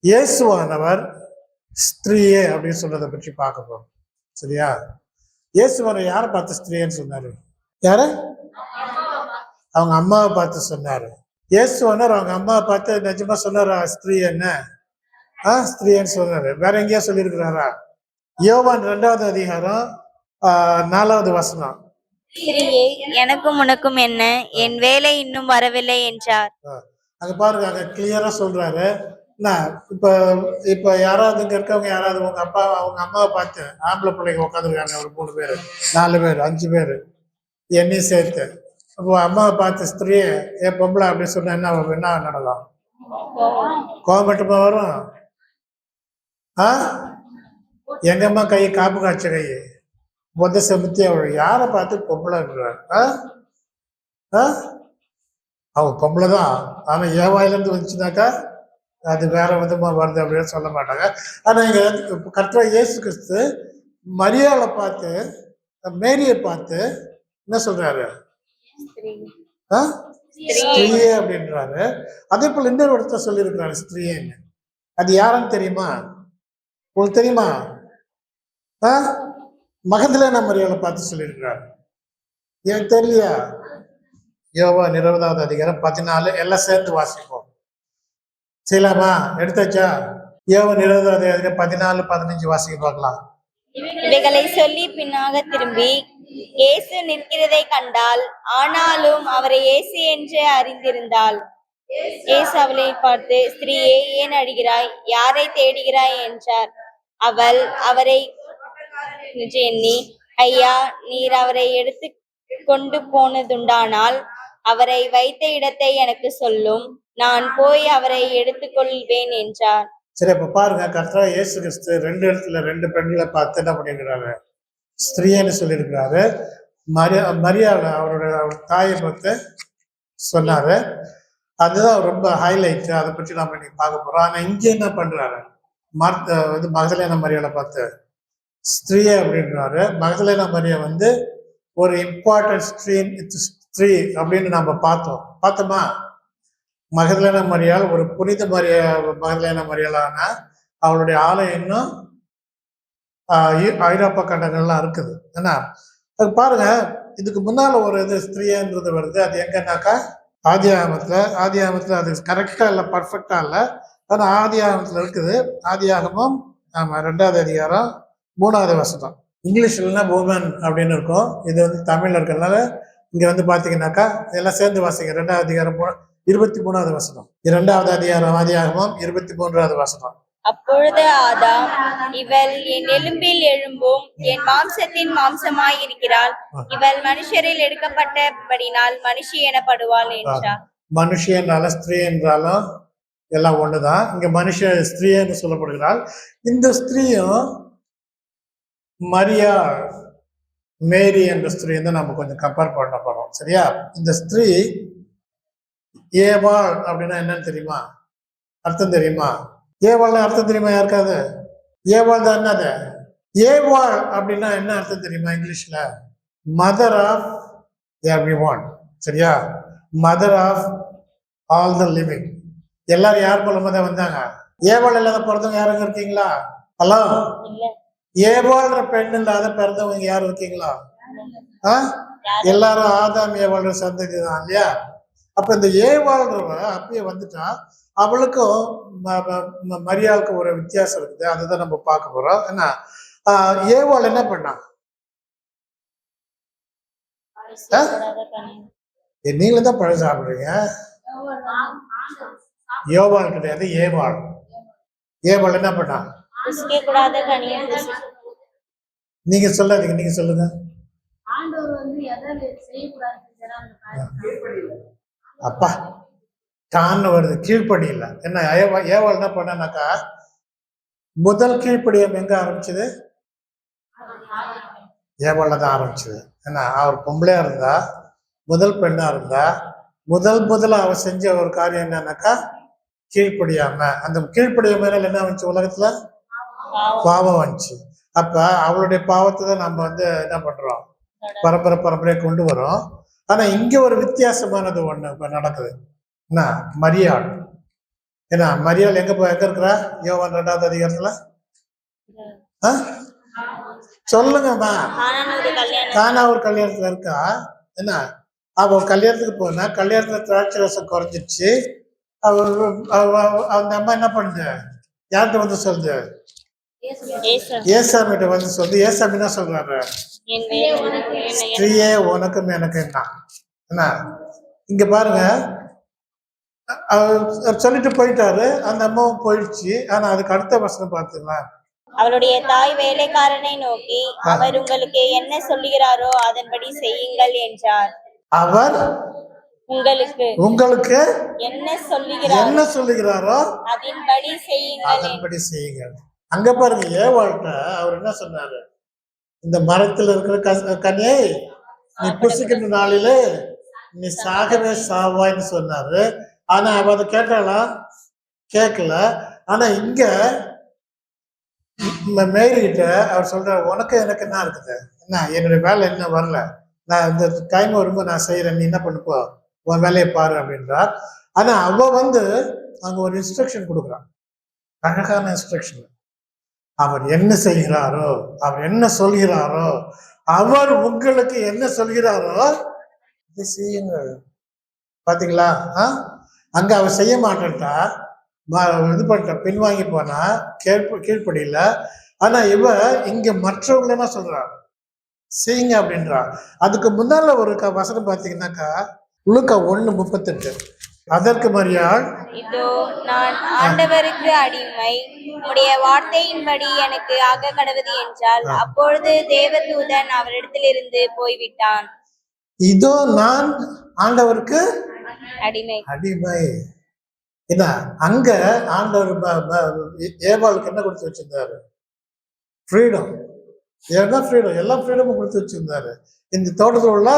இயேசுவானவர் ஸ்திரீயே அப்படின்னு சொல்றதை பற்றி பார்க்க போறோம். சரியா? இயேசுவானவர் யாரை பார்த்து ஸ்திரீன்னு சொன்னாரு? யார? அவங்க அம்மாவை பார்த்து சொன்னாரு. இயேசுவானவர் அவங்க அம்மாவை பார்த்து நிஜமா சொன்னாரா ஸ்திரீ என்ன? ஸ்திரீன்னு சொன்னாரு. வேற எங்கேயா சொல்லியிருக்கிறாரா? யோவான் 2வது அதிகாரம் 4வது வசனம். ஸ்திரீயே, எனக்கும் உனக்கும் என்ன, என் வேலை இன்னும் வரவில்லை என்றார். அங்க பாருங்க, அங்க கிளியரா சொல்றாரு. இப்ப இப்ப யாராவது இங்க இருக்கவங்க யாராவது அவங்க அம்மாவை பார்த்து, ஆம்பளை பிள்ளைங்க உட்காந்துருக்காங்க, ஒரு 3 பேரு 4 பேரு 5 பேரு என்னையும் சேர்த்து, அப்போ அம்மாவை பார்த்து ஸ்திரீயே ஏன் பொம்பளை அப்படின்னு சொன்னா என்ன நடக்கும்? கோவம் மட்டுமா வரும்? எங்க அம்மா கை காப்பு காய்ச்ச கை பொத்த செமுத்தி அவள் யாரை பார்த்து பொம்பளை இருக்கிறார்? அவன் பொம்பளை தான். ஆனா ஏவாயிலிருந்து வந்துச்சுனாக்கா அது வேற விதமா வருது அப்படின்னு சொல்ல மாட்டாங்க. ஆனா இங்க கர்த்தர் இயேசு கிறிஸ்து மரியாதை பார்த்து, மேரியை பார்த்து என்ன சொல்றாரு? ஸ்திரீயே அப்படின்றாரு. அதே போல இன்னொரு இடத்துல சொல்லியிருக்கிறாரு ஸ்திரீன்னு. அது யாருன்னு தெரியுமா? உங்களுக்கு தெரியுமா? மகதலேனா மரியாதை பார்த்து சொல்லியிருக்கிறாரு. எனக்கு தெரியலையா? யோவான் 20வது அதிகாரம் 14 எல்லாம் சேர்ந்து வாசிப்போம். செய்யலாமா? எடுத்தாச்சா? யோவான் 20வது அதிகாரம் 14, 15 வாசிக்க பார்க்கலாம். இவைகளை சொல்லி பின்னாக திரும்பி இயேசு நிற்கிறதை கண்டாள். ஆனாலும் அவரை இயேசு என்று அறிந்திருந்தாள். இயேசு அவளை பார்த்து, ஸ்திரீயே, ஏன் அழுகிறாய்? யாரை தேடுகிறாய் என்றார். அவள் அவரை எண்ணி, ஐயா, நீர் அவரை எடுத்து கொண்டு போனதுண்டானால் அவரை வைத்த இடத்தை எனக்கு சொல்லும், நான் போய் அவரை எடுத்துக்கொள்வேன் என்றார். சரி, இப்ப பாருங்க, கர்த்தர் இயேசு கிறிஸ்து 2 இடத்துல 2 பெண்களை பார்த்து என்ன பண்ணிருக்கிறாரு? ஸ்திரீன்னு சொல்லியிருக்கிறாரு. மரியாதை அவருடைய தாயை பார்த்து சொன்னாரு. அதுதான் ரொம்ப ஹைலைட். அதை பற்றி நாம இன்னைக்கு பார்க்க போறோம். ஆனா இங்க என்ன பண்றாரு? மகதலேனா மரியாதை பார்த்து ஸ்திரீயே அப்படின்றாரு. மகதலேனா மரியா ஒரு இம்பார்ட்டன்ட் ஸ்திரீ அப்படின்னு நம்ம பார்த்தோமா? மகதலேனா மரியாள் ஒரு புனித மகதலேனா மரியாளான அவளுடைய ஆலயம் இன்னும் ஐரோப்பா கண்டங்கள்லாம் இருக்குது. ஏன்னா அது பாருங்க, இதுக்கு முன்னால ஒரு இது ஸ்திரீன்றது வருது. அது எங்கன்னாக்கா ஆதியாகமத்துல அது கரெக்டா இல்லை, பர்ஃபெக்டா இல்லை. ஆனா ஆதியாகமத்துல இருக்குது. ஆதியாகமம் 2வது அதிகாரம் 3வது வசனம். இங்கிலீஷ்லன்னா woman அப்படின்னு இருக்கும். இது தமிழ்ல இருக்கிறதுனால இங்க பாத்தீங்கன்னாக்கா எல்லாம் சேர்ந்து வாசிங்க. 2வது அதிகாரம் 23வது வசனம். 2வது அதிகாரம் ஆதியாகமம் 23வது வசனம். அப்பொழுது ஆதாம், இவள் என் எலும்பில் எழும்பும் என் மாம்சத்தின் மாம்சமாய் இருக்கிறாள். இவள் மனுஷரில் எடுக்கப்பட்டபடினால் மனுஷி எனப்படுவாள் என்றார். மனுஷியனால ஸ்திரீ என்றாலும் எல்லாம் ஒண்ணுதான். இங்க மனுஷ ஸ்திரீன்னு சொல்லப்படுகிறாள். இந்த ஸ்திரீயும் மரியா மேரி என்ற ஸ்திரீ நம்ம கொஞ்சம் கம்பேர் பண்ண போறோம். சரியா? இந்த ஸ்திரீ ஏவாள் அப்படின்னா என்னன்னு தெரியுமா? அர்த்தம் தெரியுமா? ஏவாள் அர்த்தம் தெரியுமா யாருக்காது? ஏவாள் தான் என்னது? ஏவாள் அப்படின்னா என்ன அர்த்தம் தெரியுமா? இங்கிலீஷ்ல மதர் ஆஃப் எவ்ரிஒன். சரியா? Mother of all the living. எல்லாரும் யார் மூலமா தான் வந்தாங்க? ஏவாள் இல்லாத பிறந்தவங்க யாருங்க இருக்கீங்களா? ஹலோ, ஏவாள்ற பெண் இல்லாத பிறந்தவங்க யாரும் இருக்கீங்களா? எல்லாரும் ஆதாம் ஏவாள்ற சந்ததி தான் இல்லையா? அப்ப இந்த ஏவாள்றவ அப்பயே வந்துட்டா, அவளுக்கும் மரியாளுக்கும் ஒரு வித்தியாசம் இருக்குது. அதுதான் நம்ம பார்க்க போறோம். என்ன ஏவாள் என்ன பண்ணா? நீங்களும் தான் பழம் சாப்பிடுறீங்க. யோவாள் கிடையாது, ஏவாள். ஏவாள் என்ன பண்ணா? நீங்க சொல்லாதீங்க, நீங்க சொல்லுங்க. அப்பா கான்னு வருது, கீழ்ப்படி இல்லை. என்ன ஏவாள் என்ன பண்ணாக்கா, முதல் கீழ்ப்படியம் எங்க ஆரம்பிச்சது? ஏவாள்ல தான் ஆரம்பிச்சது. ஏன்னா அவர் பொம்பளையா இருந்தா, முதல் பெண்ணா இருந்தா, முதல்ல அவ செஞ்ச ஒரு காரியம் என்னன்னாக்கா கீழ்ப்படியாம. அந்த கீழ்ப்படியாம என்ன வந்துச்சு? உலகத்துல பாவம் வந்துச்சு. அப்ப அவளுடைய பாவத்தை தான் நம்ம என்ன பண்றோம்? பரம்பரை கொண்டு வரோம். ஆனா இங்க ஒரு வித்தியாசமானது ஒண்ணு இப்ப நடக்குது. என்ன? மரியாள் ஏன்னா மரியாள் எங்க இருக்கிறா யோவான் 2வது அதிகாரத்துல? ஆ? சொல்லுங்கம்மா. கானா ஒரு கல்யாணத்துல இருக்கா. என்ன அவ கல்யாணத்துக்கு போனா கல்யாணத்துல திராட்சை ரசம் குறைஞ்சிருச்சு. அந்த அம்மா என்ன பண்ணுது? யார்கிட்ட வந்து சொல்லுது? ஏசாமிட்ட வந்து சொல்லு. ஏசாமி என்ன சொல்றாரு? ஸ்திரீயே உனக்கும் எனக்கு என்ன இங்க பாருங்க. அவர் சொல்லிட்டு போயிட்டாரு. அந்த அம்மாவும் போயிடுச்சு. ஆனா அதுக்கு அடுத்த வசனம் பாத்தீங்களா? அவளுடைய தாய் வேலைக்காரனை நோக்கி, அவர் உங்களுக்கு என்ன சொல்லுகிறாரோ அதன்படி செய்யுங்கள் என்றார். அவர் உங்களுக்கு என்ன சொல்லுகிறாரோ அதன்படி செய்யுங்கள். அங்க பாருங்க, ஏவாள்கிட்ட அவர் என்ன சொன்னாரு? இந்த மரத்துல இருக்கிற கனியை நீ புசிக்கின்ற நாளில நீ சாகவே சாவாய்ன்னு சொன்னாரு. ஆனா அவ அதை கேட்டாளா? கேட்கல. ஆனா இங்க மேரிகிட்ட அவர் சொல்றாரு, உனக்கு எனக்கு என்ன இருக்குது, என்ன என்னுடைய வேலை என்ன வரல, நான் இந்த டைம் வரும்போது நான் செய்யறேன், நீ என்ன பண்ணுப்போ உன் வேலையை பாரு அப்படின்றார். ஆனா அவ வந்து அங்க ஒரு இன்ஸ்ட்ரக்ஷன் கொடுக்குறான், அழகான இன்ஸ்ட்ரக்ஷன். அவர் என்ன செய்கிறாரோ, அவர் என்ன சொல்கிறாரோ, அவர் உங்களுக்கு என்ன சொல்கிறாரோ இதை செய்யுங்கள். பாத்தீங்களா? அங்க அவர் செய்ய மாட்டேன்ட்டா, இது பண்ணிட்ட, பின்வாங்கி போனா, கீழ்ப்படியில. ஆனா இவ இங்க மற்றவங்க என்ன சொல்றாங்க? செய்யுங்க அப்படின்றா. அதுக்கு முன்னால ஒரு வசனம் பாத்தீங்கன்னாக்கா, லூக்கா 1:38. அதற்கு மரியாள், இதோ நான் ஆண்டவருக்கு அடிமை, உம்முடைய வார்த்தையின்படி எனக்கு ஆக கடவுது என்றால். அப்பொழுது தேவதூதன் அவரிடத்திலிருந்து போய்விட்டான். இதோ நான் ஆண்டவருக்கு அடிமை. என்ன அங்க ஆண்டவர் ஏவாளுக்கு என்ன கொடுத்து வச்சிருந்தாரு? ஃப்ரீடம். ஃப்ரீடம், எல்லா ஃப்ரீடமும் கொடுத்து வச்சிருந்தாரு. இந்த தோட்டத்தில் உள்ள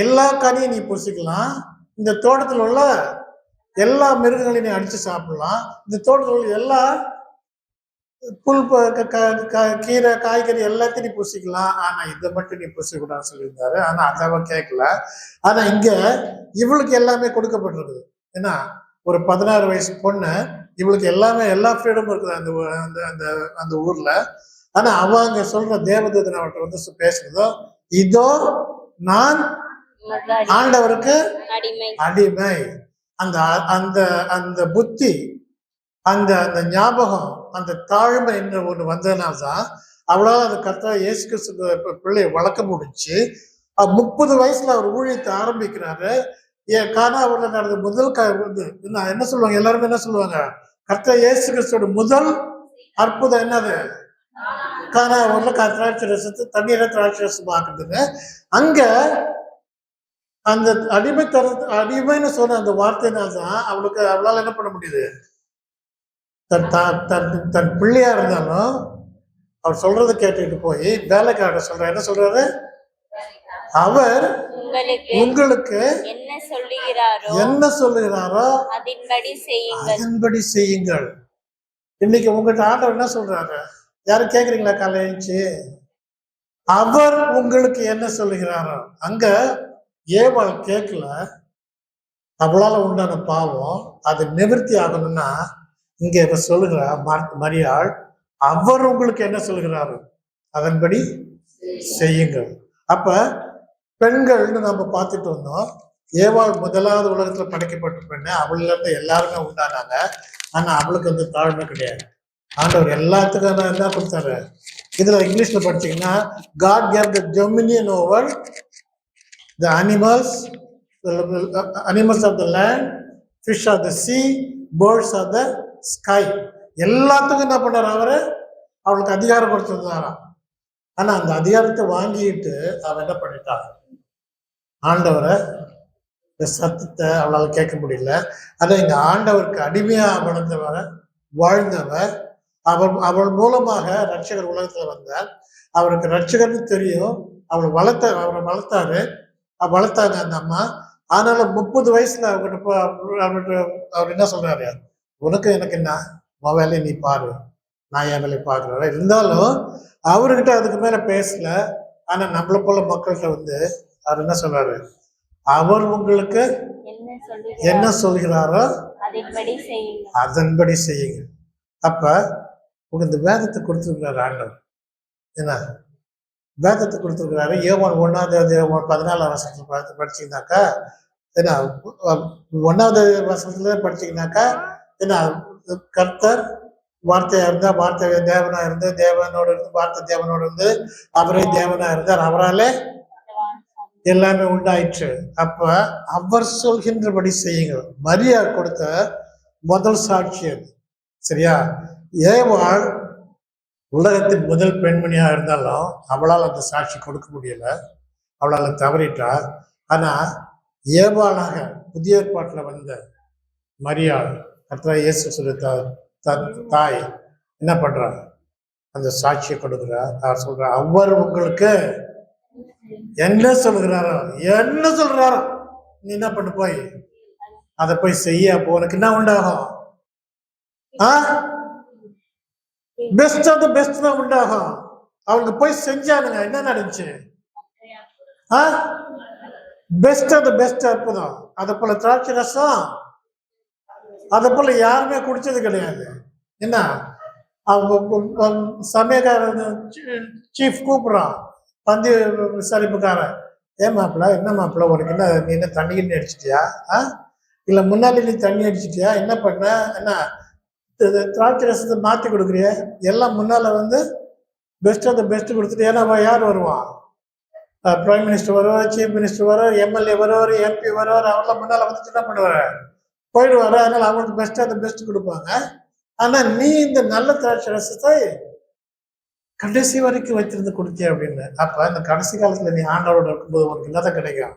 எல்லா கனியும் நீ புசிக்கலாம், இந்த தோட்டத்தில் உள்ள எல்லா மிருகங்களையும் நீ அடிச்சு சாப்பிடலாம், இந்த தோட்டத்தில் உள்ள எல்லா புல் கீரை காய்கறி எல்லாத்தையும் நீ புசிக்கலாம், ஆனா இதை மட்டும் நீ புசிக்கூடாதுன்னு சொல்லியிருந்தாரு. ஆனா அதை கேட்கல. ஆனா இங்க இவளுக்கு எல்லாமே கொடுக்கப்பட்டிருக்குது. ஏன்னா ஒரு 16 வயசு பொண்ணு, இவளுக்கு எல்லாமே எல்லா ஃப்ரீடமும் இருக்குது அந்த அந்த அந்த ஊர்ல. ஆனா அவ அங்க சொல்ற தேவதூதன் அவர்கிட்ட வந்து பேசுறதோ, இதோ நான் ஆண்டவருக்கு அடிமை. அந்த அந்த அந்த புத்தி, அந்த அந்த ஞாபகம், அந்த தாழ்மை என்று ஒண்ணு வந்ததுனால்தான் அவளால் அந்த கர்த்தர் இயேசு கிறிஸ்து பிள்ளையை வளர்க்க முடிச்சு. 30 வயசுல அவர் ஊழியத்தை ஆரம்பிக்கிறாரு. கானா அவர்ல நடந்த முதல் என்ன சொல்லுவாங்க? எல்லாருமே என்ன சொல்லுவாங்க? கர்த்தர் இயேசு கிறிஸ்துவோட முதல் அற்புதம் என்னது? கானா ஊர்ல திராட்சை ரசத்தை தண்ணீரை திராட்சை ரசம் ஆக்குதுங்க. அங்க அந்த அடிமைன்னு சொன்ன அந்த வார்த்தையினால்தான் அவளால் என்ன பண்ண முடியுது? தன் பிள்ளையா இருந்தாலும் அவர் சொல்றதை கேட்டுட்டு போய் வேலைக்கார சொல்ற என்ன சொல்றாரு? அவர் உங்களுக்கு என்ன சொல்லுகிறாரோ அதன்படி செய்யுங்கள். இன்னைக்கு உங்ககிட்ட ஆண்டவர் என்ன சொல்றாரு? யாரும் கேக்குறீங்களா? காலையிச்சு அவர் உங்களுக்கு என்ன சொல்லுகிறாரோ. அங்க ஏவாள் கேட்கல. அவளால உண்டான பாவம் அது நிவர்த்தி ஆகணும்னா இங்க இப்ப சொல்லுகிற மரியாள், அவர் உங்களுக்கு என்ன சொல்கிறாரு அதன்படி செய்யுங்கள். அப்ப பெண்கள்னு நம்ம பார்த்துட்டு வந்தோம். ஏவாள் முதலாவது உலகத்துல படைக்கப்பட்ட பெண்ணு, அவள்ல இருந்து எல்லாருமே உண்டானாங்க. ஆனா அவளுக்கு வந்து தாழ்மை கிடையாது. ஆண்டவர் எல்லாத்துக்கும் என்ன கொடுத்தாரு? இதுல இங்கிலீஷ்ல படிச்சீங்கன்னா, God gave the dominion over the animals of the land, fish of the sea, birds of the sky. எல்லாத்துக்கும் என்ன பண்ணாரு? அவளுக்கு அதிகாரம் கொடுத்திருந்தாராம். ஆனா அந்த அதிகாரத்தை வாங்கிட்டு அவன் என்ன பண்ணிட்டான்? ஆண்டவரை சத்தத்தை அவளால் கேட்க முடியல. ஆனா இந்த ஆண்டவருக்கு அடிமையா வாழ்ந்தவர், அவள் மூலமாக ரட்சகர் உலகத்துல வந்தார். அவருக்கு ரட்சகர்னு தெரியும். அவரை வளர்த்தாங்க அந்த அம்மா. ஆனாலும் 30 வயசுல அவர் என்ன சொல்றாரு? உனக்கு எனக்கு என்ன, உன் வேலையை நீ பாரு, நான் என் வேலையை பாக்குறேன். இருந்தாலும் அவர்கிட்ட அதுக்கு மேல பேசல. ஆனா நம்மள போல மக்கள்கிட்ட வந்து அவர் என்ன சொல்றாரு? அவர் உங்களுக்கு என்ன சொல்கிறாரோ அதன்படி செய்யுங்கள். அதன்படி செய்யுங்க. அப்ப உங்களுக்கு இந்த வேதத்தை கொடுத்துருக்கிறாரு ஆண்டவர். என்ன வேதத்தை கொடுத்துருக்கிறாரு? யோவான் 1:14 பார்த்து படிச்சீங்கன்னாக்கா என்ன, 1வது வசனத்துல படிச்சீங்கன்னாக்கா என்ன, கர்த்தர் வார்த்தையா இருந்தா, வார்த்தை தேவனா இருந்து, தேவனோடு இருந்து, வார்த்தை தேவனோடு இருந்து, அவரே தேவனா இருந்தார், அவராலே எல்லாமே உண்டாயிற்று. அப்ப அவர் சொல்கின்றபடி செய்யுங்க. மரியா கொடுத்த முதல் சாட்சி அது. சரியா? ஏவாள் உலகத்தின் முதல் பெண்மணியா இருந்தாலும் அவளால் அந்த சாட்சி கொடுக்க முடியல, அவளால் தவறிட்டா. ஆனா ஏவாளாக புதிய ஏற்பாட்டுல வந்த மரியாள் கர்த்தராகிய இயேசு சொல்லி தாய் என்ன பண்றாங்க, அந்த சாட்சியை கொடுக்குறார். அவர் சொல்றார், அவர் உங்களுக்கு என்ன சொல்கிறாரோ நீ என்ன பண்ணு, போய் அதை போய் செய்ய. அப்போ உனக்கு என்ன உண்டாகும்? பெஸ்ட் ஆஃப் த பெஸ்ட் தான் உண்டாகும். அவங்க போய் செஞ்சானுங்க, என்ன நடந்துச்சு? பெஸ்ட் ஆஃப் த பெஸ்ட் அற்புதம். அதை போல திராட்சை ரசம் அதை போல யாருமே குடிச்சது கிடையாது. என்ன, சமயக்காரன் சீஃப் கூப்பிடுறான், பந்தி விசாரிப்புக்காரன், ஏன் மாப்பிள்ள, என்ன மாப்பிள்ள உனக்கு என்ன, நீ என்ன தண்ணி அடிச்சிட்டியா? இல்லை முன்னாடி நீ தண்ணி அடிச்சிட்டியா? என்ன பண்ண? என்ன திராட்சை ரசத்தை மாற்றி கொடுக்குறிய? எல்லாம் முன்னால வந்து பெஸ்ட் ஆஃப் த பெஸ்ட் கொடுத்துட்டு, ஏன்னா யார் வருவான்? பிரைம் மினிஸ்டர் வருவார், சீஃப் மினிஸ்டர் வருவார், எம்எல்ஏ வருவார், எம்பி வருவார், அவங்களாம் முன்னால வந்து என்ன பண்ணுவார்? போயிடுவாரு. அதனால அவங்களுக்கு பெஸ்ட் ஆஃப் த பெஸ்ட் கொடுப்பாங்க. ஆனா நீ இந்த நல்ல திராட்சை ரசத்தை கடைசி வரைக்கும் வச்சிருந்து கொடுத்திய அப்படின்னு. அப்ப இந்த கடைசி காலத்துல நீ ஆண்டவரோட இருக்கும்போது உனக்கு என்னதான் கிடைக்கும்?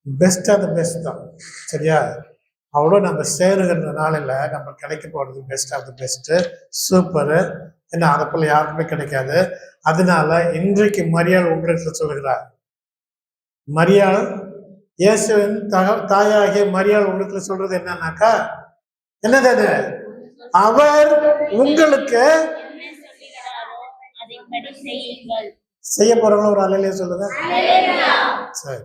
பெஸ்ட் ஆஃப் த பெஸ்ட் தான். சரியா? அவ்வளோ நம்ம சேருகிற நாளில் நம்ம கிடைக்க போறது best of the best, super. என்ன, அதை போல யாருக்குமே கிடைக்காது. அதனால இன்றைக்கு மரியாள் உங்களுக்கு சொல்லுகிறார். மரியாள், இயேசுவின் தாயாகிய மரியாள் உங்களுக்கு சொல்றது என்னன்னாக்கா, என்னது? அவர் உங்களுக்கு செய்ய போறவங்க ஒரு அலையிலே சொல்லுங்க. சரி.